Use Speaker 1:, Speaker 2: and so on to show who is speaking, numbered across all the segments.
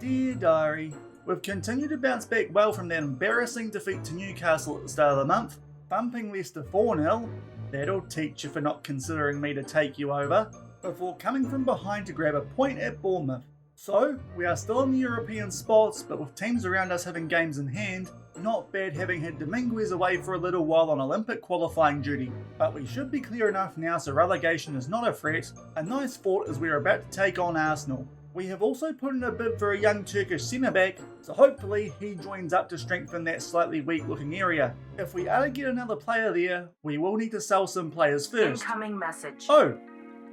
Speaker 1: Dear Diary, we've continued to bounce back well from that embarrassing defeat to Newcastle at the start of the month, thumping Leicester 4-0, that'll teach you for not considering me to take you over, before coming from behind to grab a point at Bournemouth. So, we are still in the European spots, but with teams around us having games in hand, not bad having had Dominguez away for a little while on Olympic qualifying duty. But we should be clear enough now so relegation is not a threat, a nice fort as we are about to take on Arsenal. We have also put in a bid for a young Turkish centre-back, so hopefully he joins up to strengthen that slightly weak-looking area. If we are to get another player there, we will need to sell some players first.
Speaker 2: Incoming message.
Speaker 1: Oh,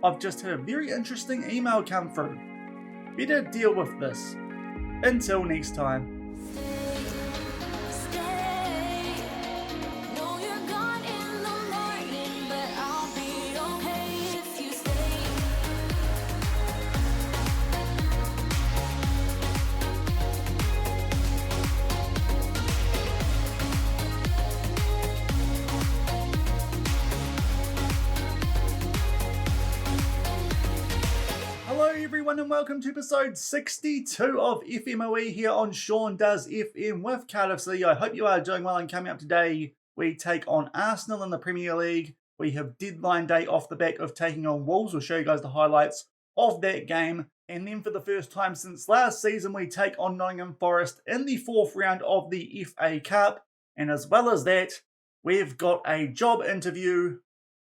Speaker 1: I've just had a very interesting email come through. Better deal with this. Until next time. Hello everyone and welcome to episode 62 of FMOE here on Shaun Does FM with Cardiff City. I hope you are doing well, and coming up today we take on Arsenal in the Premier League. We have deadline day off the back of taking on Wolves. We'll show you guys the highlights of that game. And then for the first time since last season we take on Nottingham Forest in the fourth round of the FA Cup. And as well as that, we've got a job interview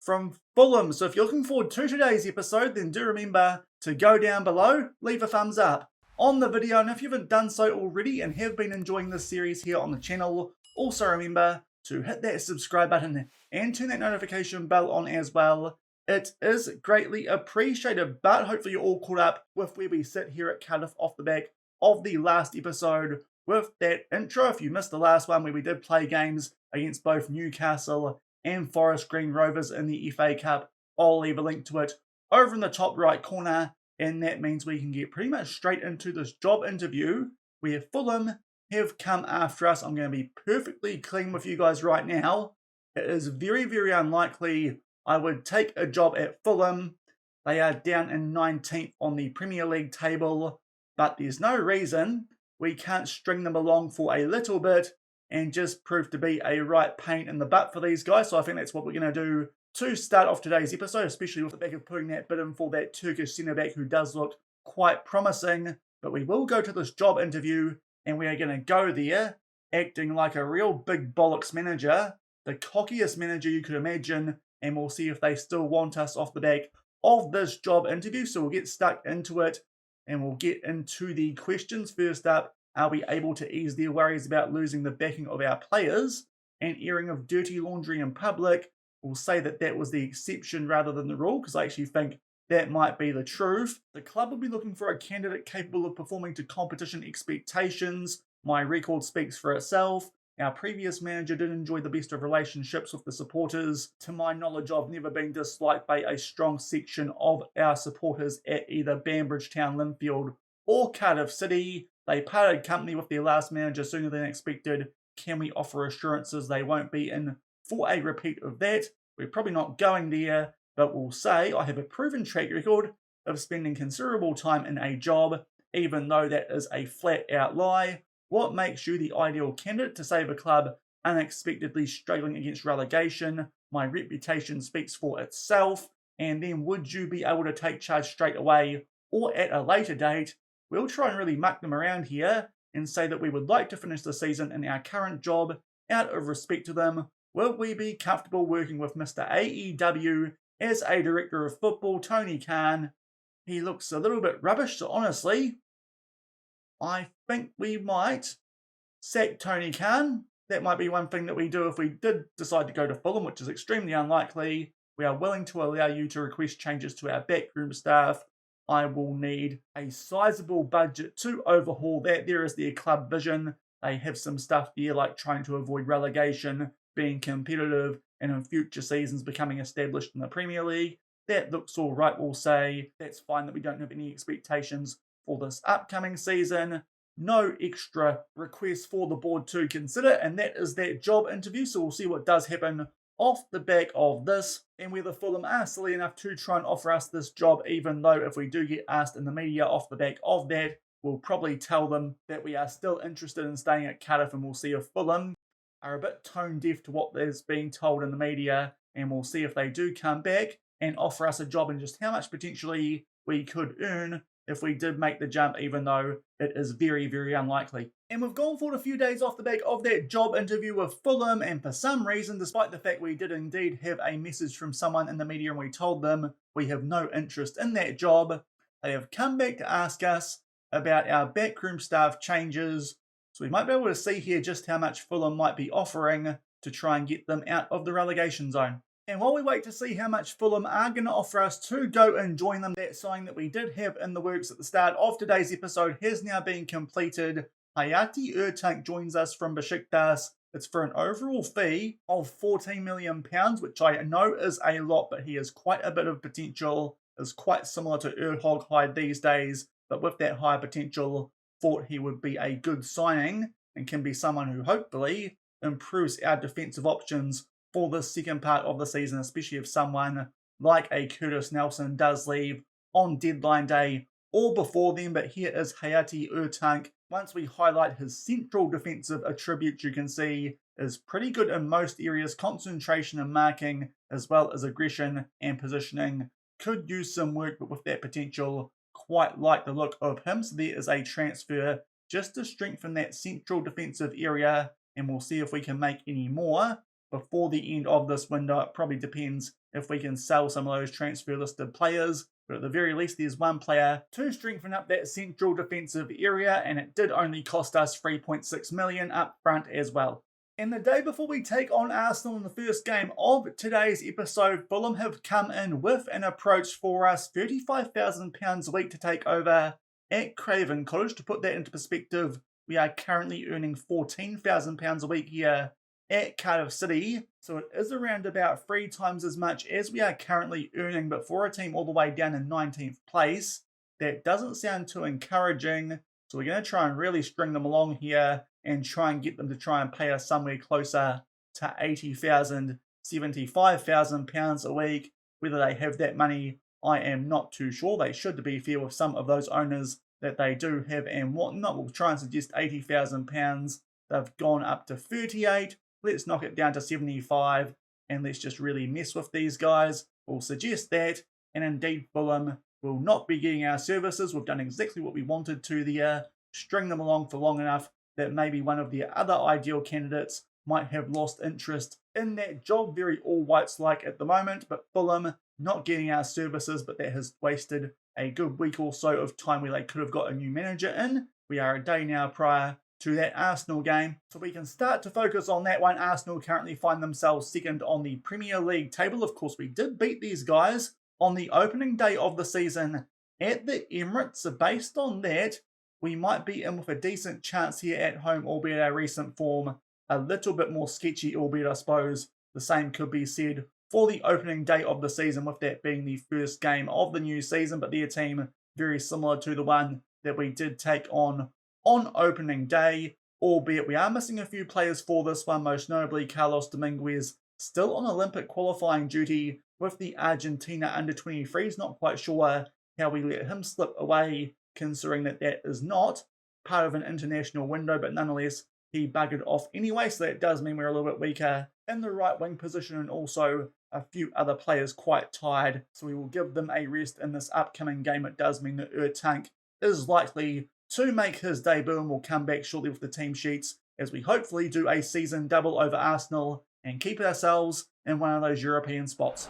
Speaker 1: from Fulham. So if you're looking forward to today's episode, then do remember to go down below, leave a thumbs up on the video, and if you haven't done so already and have been enjoying this series here on the channel, also remember to hit that subscribe button and turn that notification bell on as well. It is greatly appreciated, but hopefully you're all caught up with where we sit here at Cardiff off the back of the last episode with that intro. If you missed the last one where we did play games against both Newcastle and Forest Green Rovers in the FA Cup, I'll leave a link to it over in the top right corner, and that means we can get pretty much straight into this job interview where Fulham have come after us. I'm going to be perfectly clean with you guys right now. It is very, very unlikely I would take a job at Fulham. They are down in 19th on the Premier League table, but there's no reason we can't string them along for a little bit and just prove to be a right pain in the butt for these guys. So I think that's what we're going to do to start off today's episode, especially with the back of putting that bid in for that Turkish centre-back who does look quite promising. But we will go to this job interview and we are going to go there acting like a real big bollocks manager, the cockiest manager you could imagine, and we'll see if they still want us off the back of this job interview. So we'll get stuck into it and we'll get into the questions. First up, are we able to ease their worries about losing the backing of our players and airing of dirty laundry in public? We'll say that that was the exception rather than the rule, because I actually think that might be the truth. The club will be looking for a candidate capable of performing to competition expectations. My record speaks for itself. Our previous manager did enjoy the best of relationships with the supporters. To my knowledge, I've never been disliked by a strong section of our supporters at either Banbridge Town, Linfield or Cardiff City. They parted company with their last manager sooner than expected. Can we offer assurances they won't be in for a repeat of that? We're probably not going there, but we'll say I have a proven track record of spending considerable time in a job, even though that is a flat out lie. What makes you the ideal candidate to save a club unexpectedly struggling against relegation? My reputation speaks for itself. And then, would you be able to take charge straight away or at a later date? We'll try and really muck them around here and say that we would like to finish the season in our current job out of respect to them. Will we be comfortable working with Mr. AEW as a director of football, Tony Khan? He looks a little bit rubbish, so honestly, I think we might sack Tony Khan. That might be one thing that we do if we did decide to go to Fulham, which is extremely unlikely. We are willing to allow you to request changes to our backroom staff. I will need a sizable budget to overhaul that. There is their club vision. They have some stuff there like trying to avoid relegation, being competitive, and in future seasons becoming established in the Premier League. That looks all right, we'll say. That's fine that we don't have any expectations for this upcoming season. No extra requests for the board to consider, and that is that job interview. So we'll see what does happen off the back of this, and whether Fulham are silly enough to try and offer us this job, even though if we do get asked in the media off the back of that, we'll probably tell them that we are still interested in staying at Cardiff, and we'll see if Fulham are a bit tone deaf to what is being told in the media, and we'll see if they do come back and offer us a job and just how much potentially we could earn if we did make the jump, even though it is very, very unlikely. And we've gone forward a few days off the back of that job interview with Fulham, and for some reason, despite the fact we did indeed have a message from someone in the media and we told them we have no interest in that job, they have come back to ask us about our backroom staff changes. So we might be able to see here just how much Fulham might be offering to try and get them out of the relegation zone. And while we wait to see how much Fulham are going to offer us to go and join them, that signing that we did have in the works at the start of today's episode has now been completed. Hayati Ertank joins us from Besiktas. It's for an overall fee of £14 million, which I know is a lot, but he has quite a bit of potential. Is quite similar to Erhog these days, but with that high potential, thought he would be a good signing and can be someone who hopefully improves our defensive options for the second part of the season, especially if someone like a Curtis Nelson does leave on deadline day or before then. But here is Hayati Ertank. Once we highlight his central defensive attributes, you can see is pretty good in most areas. Concentration and marking, as well as aggression and positioning. Could use some work, but with that potential, quite like the look of him. So there is a transfer just to strengthen that central defensive area, and we'll see if we can make any more before the end of this window. It probably depends if we can sell some of those transfer listed players, but at the very least there's one player to strengthen up that central defensive area, and it did only cost us 3.6 million up front as well. And the day before we take on Arsenal in the first game of today's episode, Fulham have come in with an approach for us, £35,000 a week to take over at Craven Cottage. To put that into perspective, we are currently earning £14,000 a week here at Cardiff City, so it is around about 3 times as much as we are currently earning, but for a team all the way down in 19th place, that doesn't sound too encouraging. So we're going to try and really string them along here and try and get them to try and pay us somewhere closer to £80,000, £75,000 a week. Whether they have that money, I am not too sure. They should, to be fair, with some of those owners that they do have and whatnot. We'll try and suggest £80,000. They've gone up to 38. Let's knock it down to 75 and let's just really mess with these guys. We'll suggest that, and indeed Fulham will not be getting our services. We've done exactly what we wanted to there. String them along for long enough that maybe one of the other ideal candidates might have lost interest in that job. Very all whites like at the moment, but Fulham not getting our services, but that has wasted a good week or so of time where they could have got a new manager in. We are a day now prior to that Arsenal game, so we can start to focus on that one. Arsenal currently find themselves second on the Premier League table. Of course, we did beat these guys on the opening day of the season at the Emirates, so based on that, we might be in with a decent chance here at home, albeit our recent form a little bit more sketchy, albeit I suppose the same could be said for the opening day of the season, with that being the first game of the new season, but their team very similar to the one that we did take on opening day, albeit we are missing a few players for this one, most notably Carlos Dominguez, still on Olympic qualifying duty with the Argentina under-23s. Not quite sure how we let him slip away, considering that that is not part of an international window, but nonetheless, he buggered off anyway, so that does mean we're a little bit weaker in the right wing position, and also a few other players quite tired, so we will give them a rest in this upcoming game. It does mean that Ertank is likely to make his debut, and we'll come back shortly with the team sheets as we hopefully do a season double over Arsenal and keep ourselves in one of those European spots.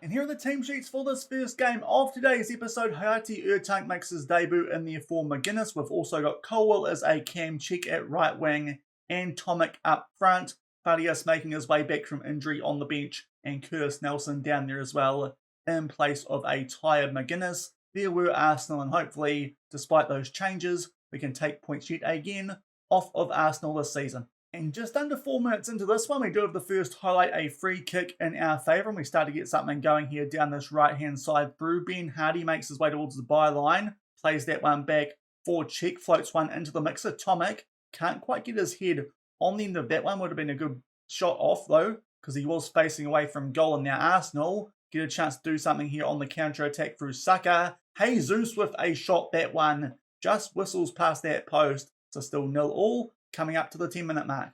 Speaker 1: And here are the team sheets for this first game of today's episode. Hayati Ertank makes his debut in there for McGuinness. We've also got Colwell as a cam check at right wing and Tomic up front. Farias making his way back from injury on the bench, and Curtis Nelson down there as well in place of a tired McGuinness. There were Arsenal, and hopefully, despite those changes, we can take points yet again off of Arsenal this season. And just under 4 minutes into this one, we do have the first highlight, a free kick in our favour, and we start to get something going here down this right-hand side through. Ben Hardy makes his way towards the byline, plays that one back for Check, floats one into the mixer. Tomic can't quite get his head on the end of that one. Would have been a good shot off, though, because he was facing away from goal, and now Arsenal get a chance to do something here on the counter-attack through Saka. Jesus with a shot, that one just whistles past that post. So still 0-0 coming up to the 10-minute mark.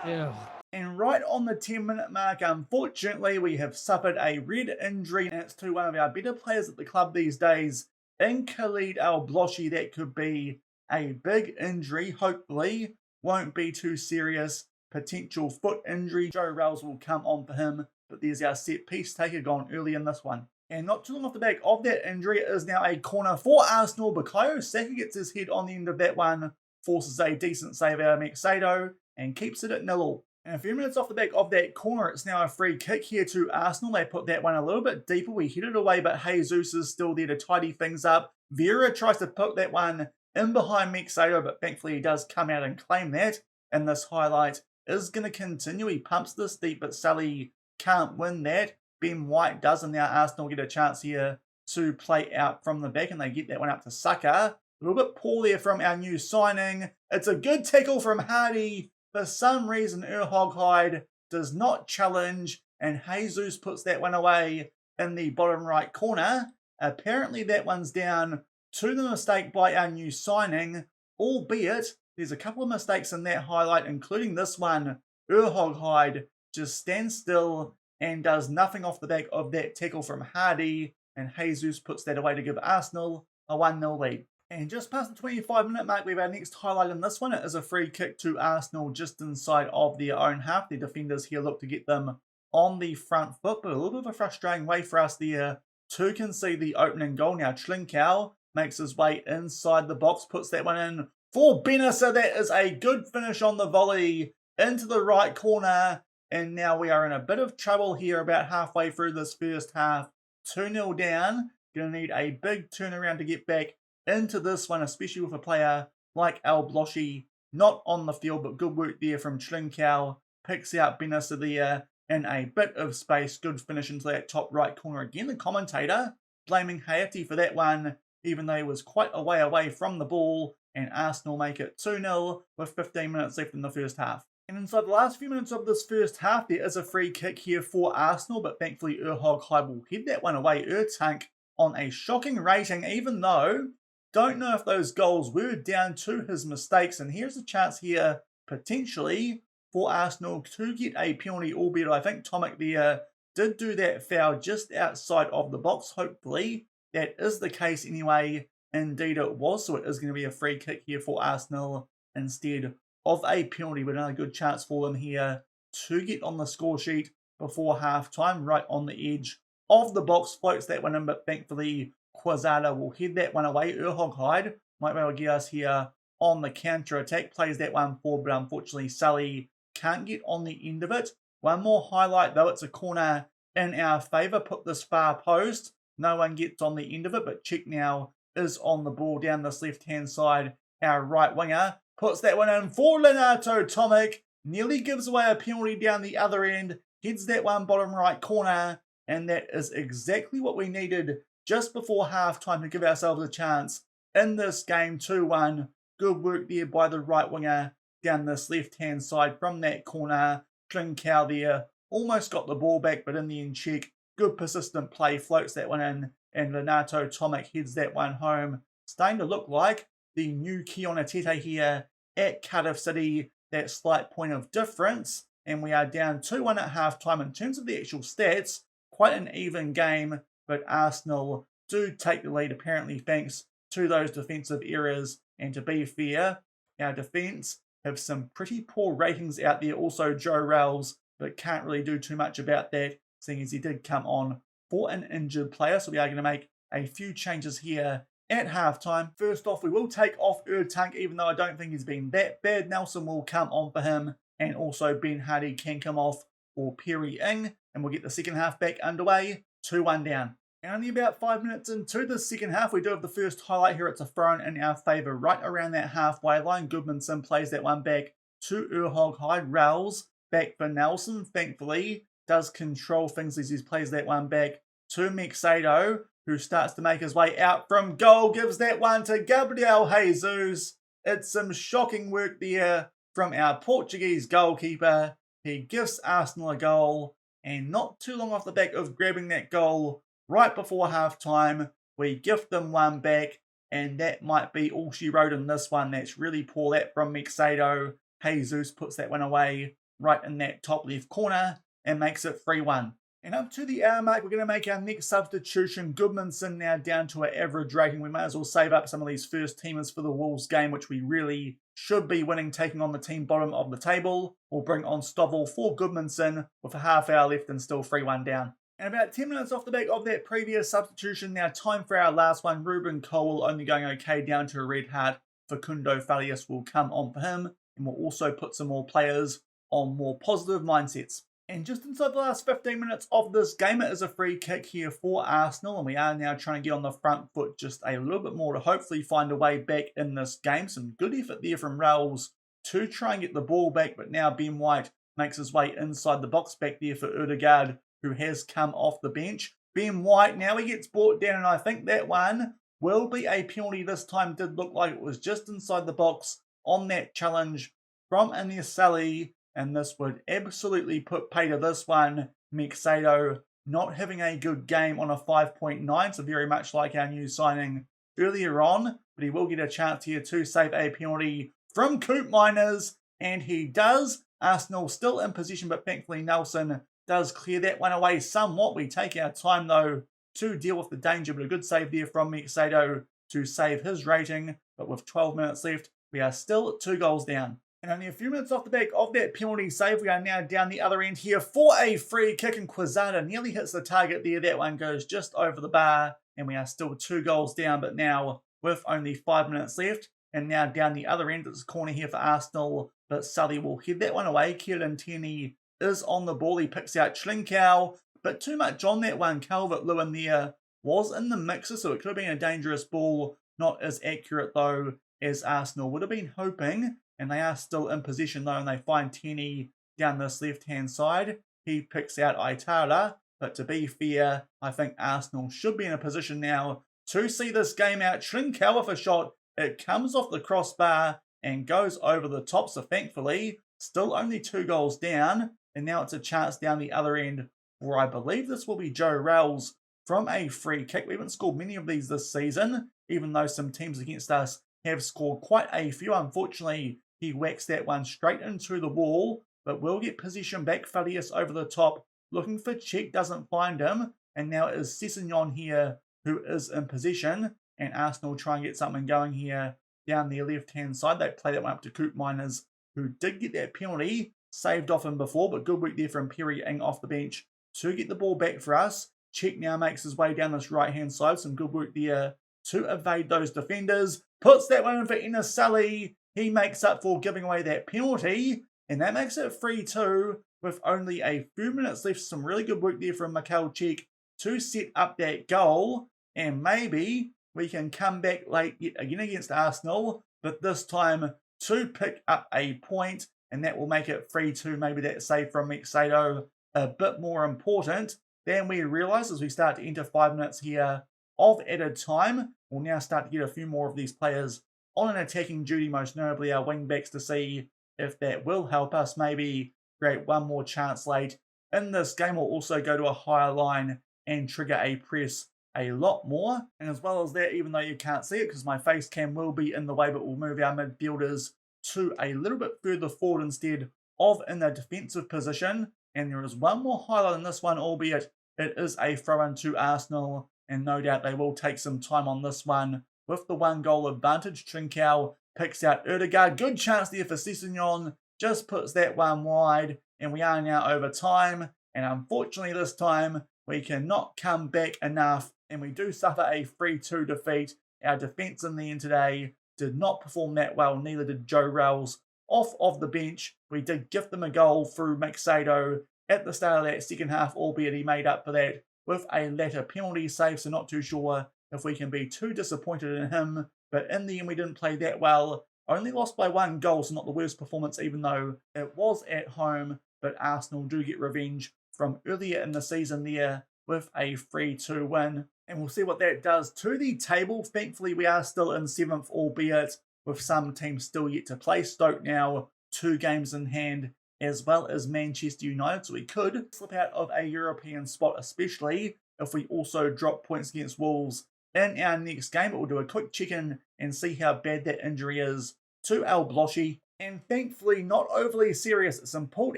Speaker 2: Ew.
Speaker 1: And right on the 10-minute mark, unfortunately, we have suffered a red injury, and it's to one of our better players at the club these days, in Khalid Al-Bloshi. That could be a big injury, hopefully. Won't be too serious. Potential foot injury. Joe Ralls will come on for him, but there's our set piece taker gone early in this one. And not too long off the back of that injury, it is now a corner for Arsenal. Bukayo Saka gets his head on the end of that one, forces a decent save out of Mexado, and keeps it at 0-0. And a few minutes off the back of that corner, it's now a free kick here to Arsenal. They put that one a little bit deeper. We hit it away, but Jesus is still there to tidy things up. Vera tries to put that one in behind Mexado, but thankfully he does come out and claim that. And this highlight is going to continue. He pumps this deep, but Sully can't win that. Ben White does, and now Arsenal get a chance here to play out from the back, and they get that one up to Saka. A little bit poor there from our new signing. It's a good tackle from Hardy. For some reason, Hyde does not challenge, and Jesus puts that one away in the bottom right corner. Apparently that one's down to the mistake by our new signing, albeit there's a couple of mistakes in that highlight, including this one. Hyde just stands still and does nothing off the back of that tackle from Hardy, and Jesus puts that away to give Arsenal a 1-0 lead. And just past the 25-minute mark, we have our next highlight in this one. It is a free kick to Arsenal just inside of their own half. The defenders here look to get them on the front foot, but a little bit of a frustrating way for us there to concede the opening goal. Now Trincao makes his way inside the box, puts that one in for Benner, so that is a good finish on the volley into the right corner. And now we are in a bit of trouble here about halfway through this first half. 2-0 down. Going to need a big turnaround to get back into this one, especially with a player like Al-Bloshi not on the field, but good work there from Trincao. Picks out Benessa there in a bit of space. Good finish into that top right corner again. The commentator blaming Haiti for that one, even though he was quite a way away from the ball, and Arsenal make it 2-0 with 15 minutes left in the first half. And inside the last few minutes of this first half, there is a free kick here for Arsenal, but thankfully Hyde will head that one away. Tank on a shocking rating, even though don't know if those goals were down to his mistakes. And here's a chance here, potentially, for Arsenal to get a penalty, albeit I think Tomic there did do that foul just outside of the box. Hopefully, that is the case anyway. Indeed it was, so it is going to be a free kick here for Arsenal instead of a penalty, but another good chance for them here to get on the score sheet before half-time. Right on the edge of the box, floats that one in, but thankfully Quezada will head that one away. Hyde might be able to get us here on the counter-attack, plays that one forward, but unfortunately Sully can't get on the end of it. One more highlight though, it's a corner in our favour, put this far post. No one gets on the end of it, but Check now is on the ball down this left-hand side. Our right winger puts that one in for Renato Tomic. Nearly gives away a penalty down the other end. Heads that one bottom right corner. And that is exactly what we needed just before half-time to give ourselves a chance in this game. 2-1. Good work there by the right winger down this left-hand side from that corner. Trincao there almost got the ball back, but in the end Check. Good persistent play, floats that one in. And Renato Tomic heads that one home. Starting to look like the new Keon Atete here at Cardiff City. That slight point of difference. And we are down 2-1 at half-time. In terms of the actual stats, quite an even game. But Arsenal do take the lead, apparently thanks to those defensive errors. And to be fair, our defence have some pretty poor ratings out there. Also Joe Ralls, but can't really do too much about that, seeing as he did come on for an injured player. So we are going to make a few changes here at halftime. First off, we will take off Tank, even though I don't think he's been that bad. Nelson will come on for him, and also Ben Hardy can come off for Perry Ing, and we'll get the second half back underway. 2-1 down. And only about 5 minutes into the second half, we do have the first highlight here. It's a throw in our favour right around that halfway line. Goodmanson plays that one back to Hyde. Rowles back for Nelson, thankfully. Does control things as he plays that one back to Mexado, who starts to make his way out from goal. Gives that one to Gabriel Jesus. It's some shocking work there from our Portuguese goalkeeper. He gives Arsenal a goal, and not too long off the back of grabbing that goal right before half-time, We gift them one back, and that might be all she wrote in this one. That's really poor, that from Mexado. Jesus puts that one away right in that top left corner and makes it 3-1. And up to the hour mark, we're going to make our next substitution. Goodmanson now down to an average rating. We might as well save up some of these first teamers for the Wolves game, which we really should be winning, taking on the team bottom of the table. We'll bring on Stovall for Goodmanson with a half hour left and still 3-1 down. And about 10 minutes off the back of that previous substitution, now time for our last one. Ruben Cole only going okay, down to a red heart. Facundo Falius will come on for him, and we'll also put some more players on more positive mindsets. And just inside the last 15 minutes of this game, it is a free kick here for Arsenal, and we are now trying to get on the front foot just a little bit more to hopefully find a way back in this game. Some good effort there from Rails to try and get the ball back, but now Ben White makes his way inside the box back there for Ødegaard, who has come off the bench. Ben White, now he gets brought down, and I think that one will be a penalty this time. Did look like it was just inside the box on that challenge from Ines Sally. And this would absolutely put pay to this one. Mexado not having a good game on a 5.9, so very much like our new signing earlier on. But he will get a chance here to save a penalty from Coop Miners, and he does. Arsenal still in position, but thankfully Nelson does clear that one away somewhat. We take our time, though, to deal with the danger, but a good save there from Mexado to save his rating. But with 12 minutes left, we are still 2 goals down. And only a few minutes off the back of that penalty save, we are now down the other end here for a free kick, and Quezada nearly hits the target there. That one goes just over the bar, and we are still 2 goals down, but now with only 5 minutes left. And now down the other end, it's a corner here for Arsenal, but Sully will head that one away. Kieran Tierney is on the ball. He picks out Schlinkau, but too much on that one. Calvert-Lewin there was in the mixer, so it could have been a dangerous ball. Not as accurate, though, as Arsenal would have been hoping. And they are still in possession, though, and they find Tierney down this left-hand side. He picks out Aitara, but to be fair, I think Arsenal should be in a position now to see this game out. Schlinkau with a shot. It comes off the crossbar and goes over the top, so thankfully, still only 2 goals down. And now it's a chance down the other end, where I believe this will be Joe Ralls from a free kick. We haven't scored many of these this season, even though some teams against us have scored quite a few. Unfortunately, he whacks that one straight into the wall, but will get possession back. Farias over the top, looking for Czech, doesn't find him. And now it is Sessegnon here who is in possession. And Arsenal try and get something going here down the left-hand side. They play that one up to Coop Miners, who did get that penalty, saved off him before, but good work there from Perry Ing off the bench to get the ball back for us. Czech now makes his way down this right-hand side. Some good work there to evade those defenders. Puts that one in for Ines Sully. He makes up for giving away that penalty, and that makes it 3-2 with only a few minutes left. Some really good work there from Mikel Czech to set up that goal, and maybe we can come back late yet again against Arsenal, but this time to pick up a point, and that will make it 3-2. Maybe that save from Mexado a bit more important than we realise as we start to enter 5 minutes here of added time. We'll now start to get a few more of these players on an attacking duty, most notably our wing-backs, to see if that will help us maybe create one more chance late in this game. We'll also go to a higher line and trigger a press a lot more. And as well as that, even though you can't see it because my face cam will be in the way, but we'll move our midfielders to a little bit further forward instead of in the defensive position. And there is one more highlight in this one, albeit it is a throw-in to Arsenal, and no doubt they will take some time on this one. With the 1 goal advantage, Trincao picks out Ødegaard. Good chance there for Sessegnon. Just puts that one wide. And we are now over time. And unfortunately this time, we cannot come back enough. And we do suffer a 3-2 defeat. Our defence in the end today did not perform that well. Neither did Joe Ralls off of the bench. We did gift them a goal through Mexado at the start of that second half, albeit he made up for that with a latter penalty save. So not too sure if we can be too disappointed in him, but in the end we didn't play that well. Only lost by 1 goal, so not the worst performance, even though it was at home. But Arsenal do get revenge from earlier in the season there with a 3-2 win. And we'll see what that does to the table. Thankfully, we are still in 7th, albeit with some teams still yet to play. Stoke now 2 games in hand, as well as Manchester United. So we could slip out of a European spot, especially if we also drop points against Wolves in our next game, but we'll do a quick check-in and see how bad that injury is to El Bloshy. And thankfully, not overly serious. It's some pulled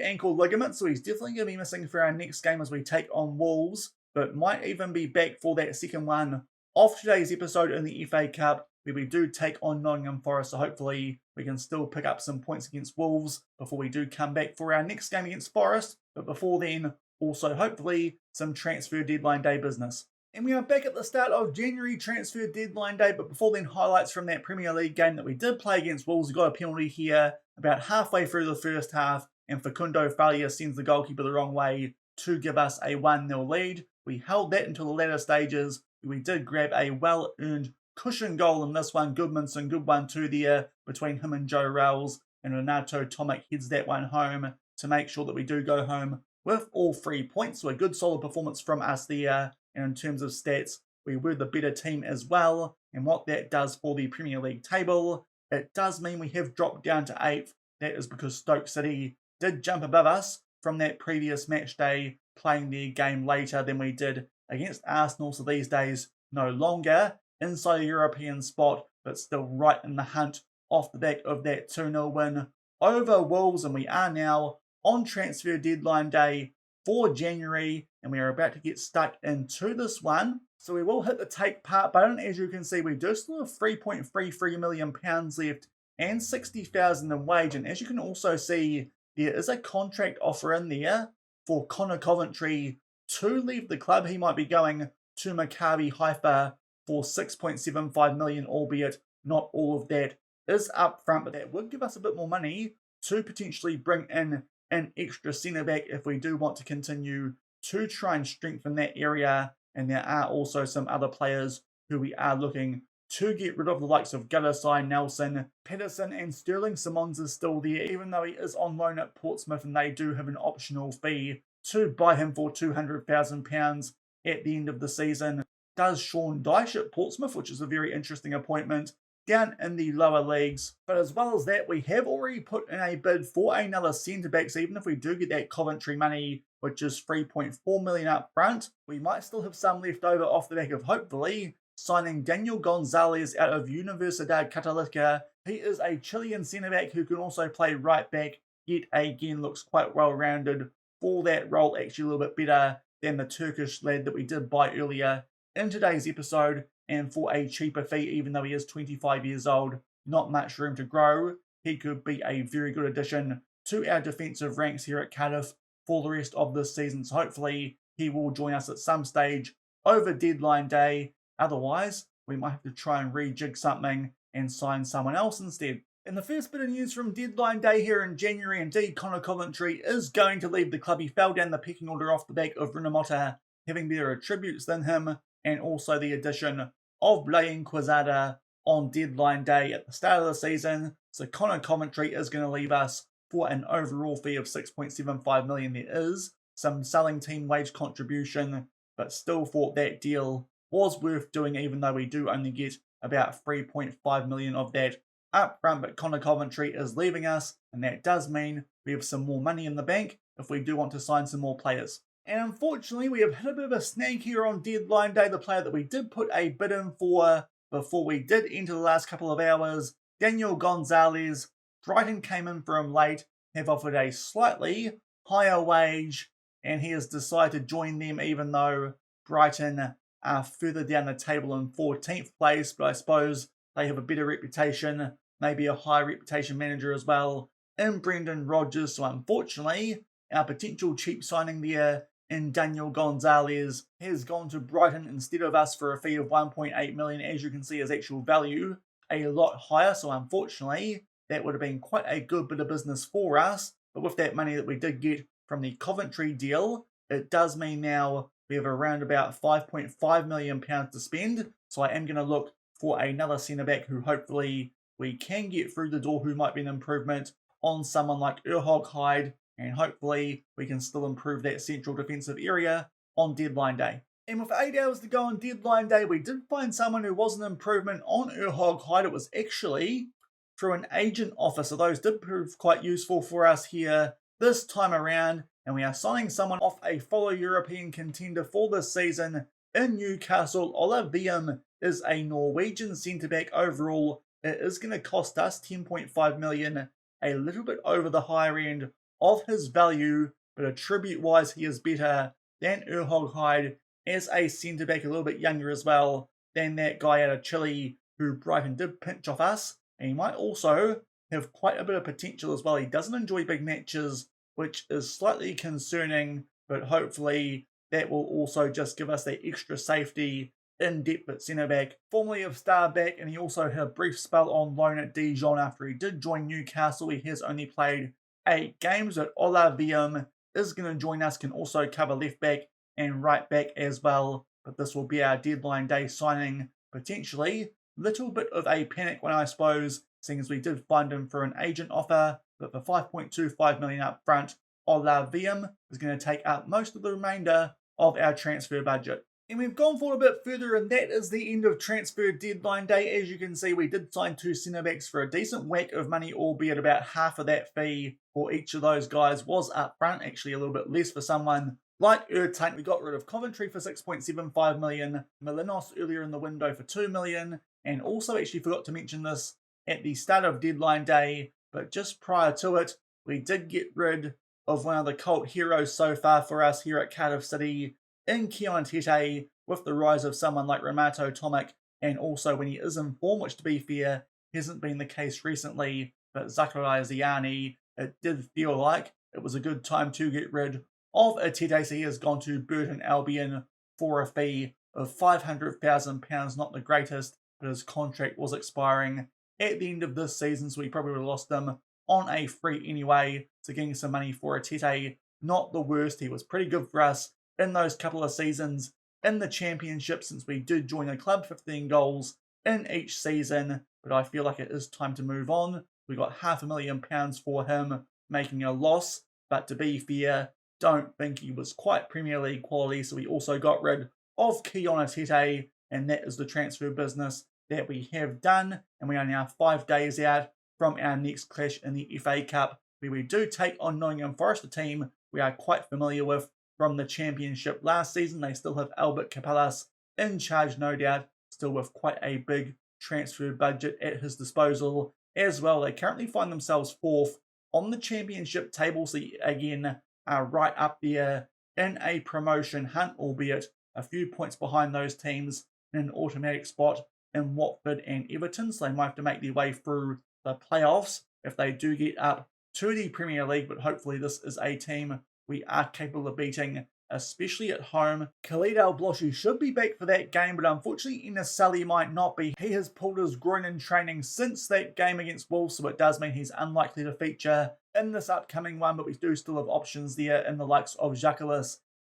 Speaker 1: ankle ligament, so he's definitely going to be missing for our next game as we take on Wolves, but might even be back for that second one of today's episode in the FA Cup, where we do take on Nottingham Forest, so hopefully we can still pick up some points against Wolves before we do come back for our next game against Forest. But before then, also hopefully some transfer deadline day business. And we are back at the start of January transfer deadline day, but before then, highlights from that Premier League game that we did play against Wolves. We got a penalty here about halfway through the first half, and Facundo Falia sends the goalkeeper the wrong way to give us a 1-0 lead. We held that until the latter stages. We did grab a well-earned cushion goal in this one. Goodmanson, good one too there between him and Joe Rowles, and Renato Tomic heads that one home to make sure that we do go home with all 3 points. So a good solid performance from us there. And in terms of stats, we were the better team as well. And what that does for the Premier League table, it does mean we have dropped down to 8th. That is because Stoke City did jump above us from that previous match day, playing their game later than we did against Arsenal. So these days, no longer inside a European spot, but still right in the hunt off the back of that 2-0 win over Wolves. And we are now on transfer deadline day for January, and we are about to get stuck into this one. So we will hit the take part button. As you can see, we do still have £3.33 million left and 60,000 in wage. And as you can also see, there is a contract offer in there for Connor Coventry to leave the club. He might be going to Maccabi Haifa for 6.75 million, albeit not all of that is up front, but that would give us a bit more money to potentially bring in an extra centre-back if we do want to continue to try and strengthen that area. And there are also some other players who we are looking to get rid of, the likes of Guttersai, Nelson, Pedersen, and Sterling Simons is still there, even though he is on loan at Portsmouth, and they do have an optional fee to buy him for £200,000 at the end of the season. Does Shaun Dyche at Portsmouth, which is a very interesting appointment down in the lower leagues. But as well as that, we have already put in a bid for another centre-back, so even if we do get that Coventry money, which is 3.4 million up front, we might still have some left over off the back of hopefully signing Daniel Gonzalez out of Universidad Católica. He is a Chilean centre-back who can also play right back, yet again looks quite well-rounded for that role, actually a little bit better than the Turkish lad that we did buy earlier in today's episode, and for a cheaper fee, even though he is 25 years old, not much room to grow. He could be a very good addition to our defensive ranks here at Cardiff for the rest of this season. So hopefully he will join us at some stage over deadline day. Otherwise, we might have to try and rejig something and sign someone else instead. And the first bit of news from deadline day here in January, indeed, Connor Coventry is going to leave the club. He fell down the pecking order off the back of Rinomhota having better attributes than him, and also the addition of Blaine Quezada on deadline day at the start of the season. So Connor Coventry is going to leave us for an overall fee of 6.75 million. There is some selling team wage contribution, but still thought that deal was worth doing, even though we do only get about 3.5 million of that up front. But Connor Coventry is leaving us, and that does mean we have some more money in the bank if we do want to sign some more players. And unfortunately, we have hit a bit of a snag here on deadline day. The player that we did put a bid in for before we did enter the last couple of hours, Daniel Gonzalez. Brighton came in for him late, have offered a slightly higher wage, and he has decided to join them, even though Brighton are further down the table in 14th place. But I suppose they have a better reputation, maybe a higher reputation manager as well, in Brendan Rodgers. So unfortunately, our potential cheap signing there in Daniel Gonzalez has gone to Brighton instead of us for a fee of 1.8 million. As you can see, his actual value a lot higher. So unfortunately, that would have been quite a good bit of business for us. But with that money that we did get from the Coventry deal, it does mean now we have around about £5.5 million to spend. So I am going to look for another centre-back who hopefully we can get through the door, who might be an improvement on someone like Erhog Hyde, and hopefully we can still improve that central defensive area on deadline day. And with 8 hours to go on deadline day, we did find someone who was an improvement on Erhog Hyde. It was actually through an agent offer, so those did prove quite useful for us here this time around. And we are signing someone off a fellow European contender for this season in Newcastle, Olivier is a Norwegian centre-back overall. It is going to cost us 10.5 million, a little bit over the higher end of his value, but attribute-wise he is better than Erhog Hyde as a centre-back, a little bit younger as well than that guy out of Chile who Brighton did pinch off us. And he might also have quite a bit of potential as well. He doesn't enjoy big matches, which is slightly concerning, but hopefully that will also just give us that extra safety in depth at centre-back. Formerly of Star back, and he also had a brief spell on loan at Dijon after he did join Newcastle. He has only played 8 games, but FULHAM is going to join us, can also cover left back and right back as well. But this will be our deadline day signing, potentially. Little bit of a panic one, I suppose, seeing as we did find him for an agent offer, but for 5.25 million up front, FULHAM is going to take up most of the remainder of our transfer budget. And we've gone forward a bit further, and that is the end of transfer deadline day. As you can see, we did sign 2 centre-backs for a decent whack of money, albeit about half of that fee for each of those guys was up front, actually a little bit less for someone like Ertaint. We got rid of Coventry for 6.75 million, Molinos earlier in the window for 2 million, and also actually forgot to mention this at the start of deadline day, but just prior to it, we did get rid of one of the cult heroes so far for us here at Cardiff City in Keon Tete, with the rise of someone like Ramato Tomic, and also when he is in form, which to be fair hasn't been the case recently, but Zakaria Ziani, it did feel like it was a good time to get rid of a Tete, so he has gone to Burton Albion for a fee of £500,000, not the greatest, but his contract was expiring at the end of this season, so we probably would have lost him on a free anyway, so getting some money for a Tete, not the worst. He was pretty good for us in those couple of seasons in the Championship since we did join the club, 15 goals in each season, but I feel like it is time to move on. We got £500,000 for him, making a loss, but to be fair, don't think he was quite Premier League quality, so we also got rid of Keon Tete, and that is the transfer business that we have done, and we are now 5 days out from our next clash in the FA Cup, where we do take on Nottingham Forest, a team we are quite familiar with from the Championship last season. They still have Albert Capellas in charge, no doubt, still with quite a big transfer budget at his disposal as well. They currently find themselves 4th on the Championship table, so again, are right up there in a promotion hunt, albeit a few points behind those teams in an automatic spot in Watford and Everton, so they might have to make their way through the playoffs if they do get up to the Premier League, but hopefully this is a team we are capable of beating, especially at home. Khalid Al-Bloshy should be back for that game, but unfortunately Enes Sally might not be. He has pulled his groin in training since that game against Wolves, so it does mean he's unlikely to feature in this upcoming one, but we do still have options there in the likes of Jacques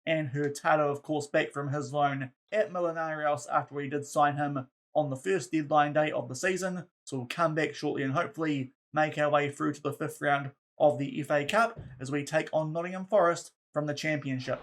Speaker 1: and Hurtado, of course, back from his loan at Millonarios after we did sign him on the first deadline day of the season. So we'll come back shortly and hopefully make our way through to the 5th round of the FA Cup as we take on Nottingham Forest from the Championship.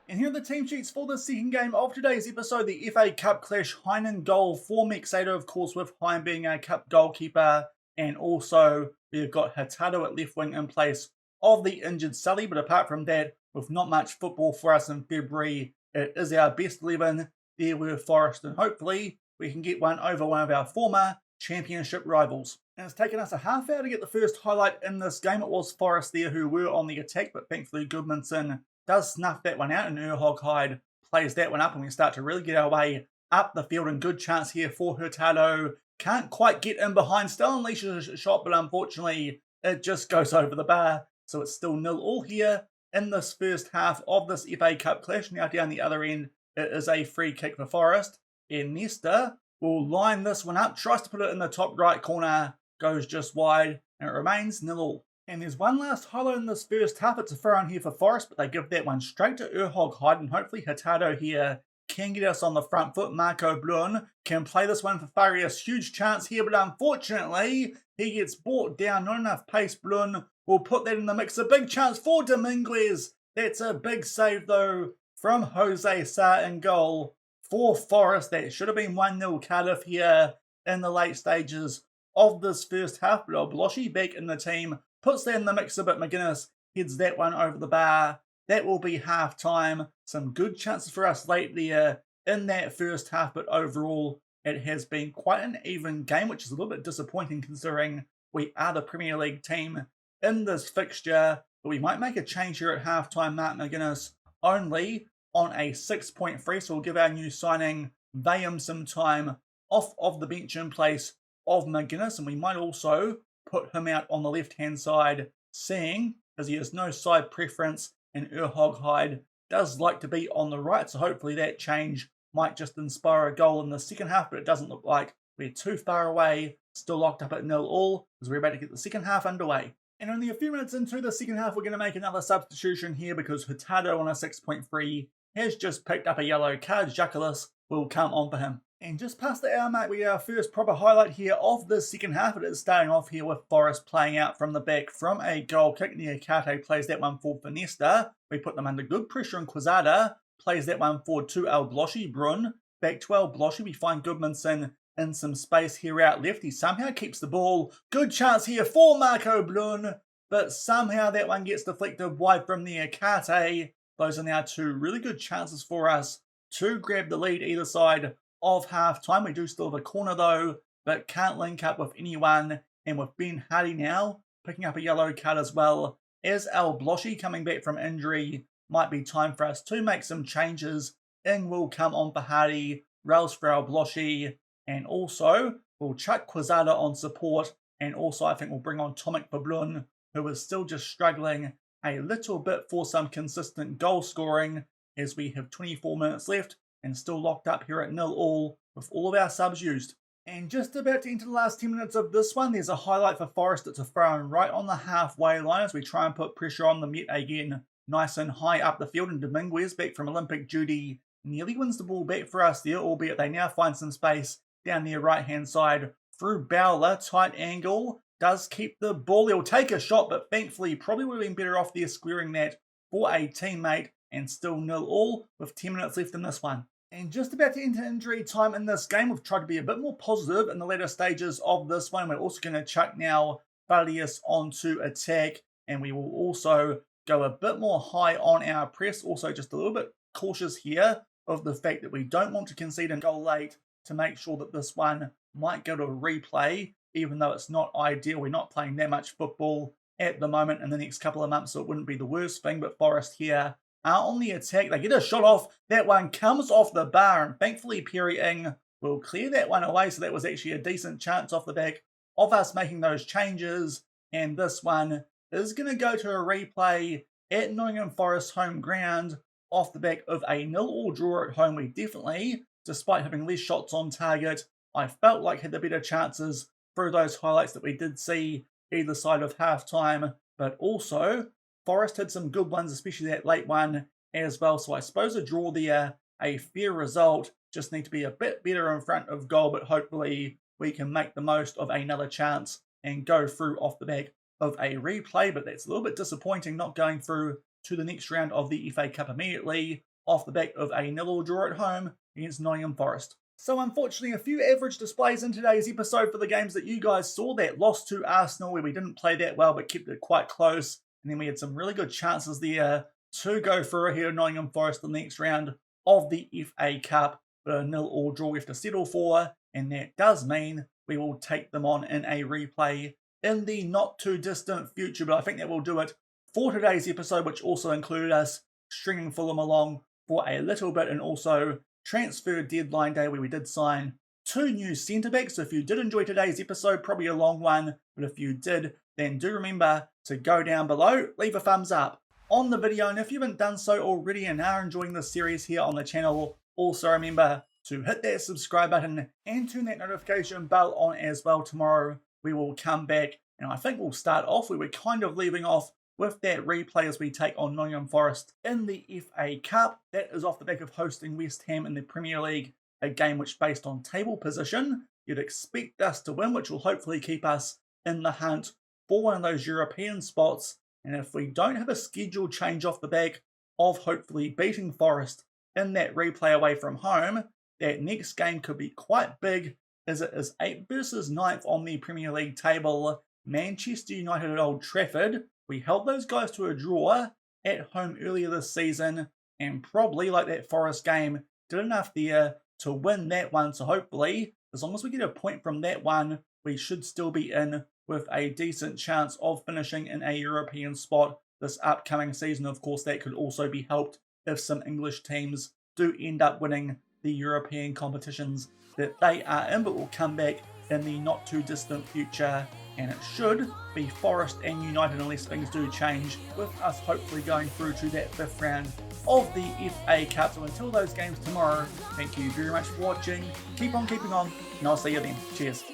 Speaker 1: And here are the team sheets for the second game of today's episode, the FA Cup clash. Hein in goal for Mexado, of course, with Hein being our cup goalkeeper. And also, we've got Hurtado at left wing in place of the injured Sully. But apart from that, with not much football for us in February, it is our best 11 there with Forest. And hopefully, we can get one over one of our former Championship rivals. And it's taken us a half hour to get the first highlight in this game. It was Forest there who were on the attack, but thankfully Goodmanson does snuff that one out, and Erhog Hyde plays that one up, and we start to really get our way up the field. And good chance here for Hurtado. Can't quite get in behind, still unleashes a shot, but unfortunately it just goes over the bar. So it's still 0-0 here in this first half of this FA Cup clash. Now down the other end, it is a free kick for Forest. And Nesta will line this one up, tries to put it in the top right corner, goes just wide, and it remains 0-0. And there's one last highlight in this first half. It's a throw on here for Forest, but they give that one straight to Erhog Hyde, and hopefully Hurtado here can get us on the front foot. Marco Blun can play this one for Farias. Huge chance here, but unfortunately, he gets brought down. Not enough pace. Blun will put that in the mix. A big chance for Dominguez. That's a big save, though, from Jose Sa in goal for Forest. That should have been 1-0 Cardiff here in the late stages of this first half. But Bloshy back in the team puts that in the mixer, but McGuinness heads that one over the bar that will be half time. Some good chances for us late there in that first half, but overall it has been quite an even game, which is a little bit disappointing considering we are the Premier League team in this fixture. But we might make a change here at halftime. Mark McGuinness only on a 6.3, so we'll give our new signing Vayam some time off of the bench in place of McGuinness, and we might also put him out on the left-hand side, seeing as he has no side preference and Urhoghide does like to be on the right, so hopefully that change might just inspire a goal in the second half, but it doesn't look like we're too far away, still locked up at 0-0 as we're about to get the second half underway. And only a few minutes into the second half, we're going to make another substitution here because Hurtado on a 6.3 has just picked up a yellow card. Jackalis will come on for him. And just past the hour mark, we get our first proper highlight here of the second half. It is starting off here with Forest playing out from the back from a goal kick. Niakate plays that one for Finesta. We put them under good pressure, and Quezada plays that one forward to El Bloshy. Brun back to El Bloshy. We find Goodmanson in some space here out left. He somehow keeps the ball. Good chance here for Marco Blun, but somehow that one gets deflected wide from Niakate. Those are now two really good chances for us to grab the lead either side of half time. We do still have a corner though, but can't link up with anyone. And with Ben Hardy now picking up a yellow card as well as El Bloshy coming back from injury, might be time for us to make some changes. In will come on for Hardy, Rails for El Bloshy, and also we'll chuck Quezada on support. And also I think we'll bring on Tomic for Blun, who is still just struggling a little bit for some consistent goal scoring, as we have 24 minutes left and still locked up here at 0-0 with all of our subs used. And just about to enter the last 10 minutes of this one, there's a highlight for Forest. It's a throw in right on the halfway line as we try and put pressure on them yet again. Nice and high up the field, and Dominguez back from Olympic duty nearly wins the ball back for us there, albeit they now find some space down their right hand side through Bowler. Tight angle, does keep the ball. He'll take a shot, but thankfully probably would have been better off there squaring that for a teammate, and still 0-0 with 10 minutes left in this one. And just about to enter injury time in this game. We've tried to be a bit more positive in the later stages of this one. We're also going to chuck now Valius onto attack, and we will also go a bit more high on our press. Also just a little bit cautious here of the fact that we don't want to concede a goal late, to make sure that this one might go to a replay, even though it's not ideal. We're not playing that much football at the moment in the next couple of months, so it wouldn't be the worst thing. But Forest here are on the attack. They get a shot off. That one comes off the bar, and thankfully Perry Ing will clear that one away. So that was actually a decent chance off the back of us making those changes. And this one is going to go to a replay at Nottingham Forest home ground off the back of a 0-0 draw at home. We definitely, despite having less shots on target, I felt like had the better chances through those highlights that we did see either side of half time. But also Forest had some good ones, especially that late one as well. So I suppose a draw there, a fair result. Just need to be a bit better in front of goal, but hopefully we can make the most of another chance and go through off the back of a replay. But that's a little bit disappointing not going through to the next round of the FA Cup immediately off the back of a 0-0 draw at home against Nottingham Forest. So unfortunately, a few average displays in today's episode for the games that you guys saw. That loss to Arsenal where we didn't play that well but kept it quite close. And then we had some really good chances there to go through here at Nottingham Forest in the next round of the FA Cup. But a 0-0 draw we have to settle for, and that does mean we will take them on in a replay in the not too distant future. But I think that will do it for today's episode, which also included us stringing Fulham along for a little bit, and also transfer deadline day where we did sign 2 new centre-backs. So if you did enjoy today's episode, probably a long one, but if you did, then do remember to go down below, leave a thumbs up on the video, and if you haven't done so already and are enjoying this series here on the channel, also remember to hit that subscribe button and turn that notification bell on as well. Tomorrow we will come back, and I think we'll start off where we're kind of leaving off with that replay as we take on Nottingham Forest in the FA Cup. That is off the back of hosting West Ham in the Premier League, a game which, based on table position, you'd expect us to win, which will hopefully keep us in the hunt for one of those European spots. And if we don't have a scheduled change off the back of hopefully beating Forest in that replay away from home, that next game could be quite big, as it is 8th versus 9th on the Premier League table. Manchester United at Old Trafford. We held those guys to a draw at home earlier this season, and probably, like that Forest game, did enough there to win that one. So hopefully, as long as we get a point from that one, we should still be in with a decent chance of finishing in a European spot this upcoming season. Of course, that could also be helped if some English teams do end up winning the European competitions that they are in, but we'll come back in the not too distant future, and it should be Forest and United unless things do change, with us hopefully going through to that 5th round of the FA Cup. So until those games tomorrow, thank you very much for watching, keep on keeping on, and I'll see you then. Cheers.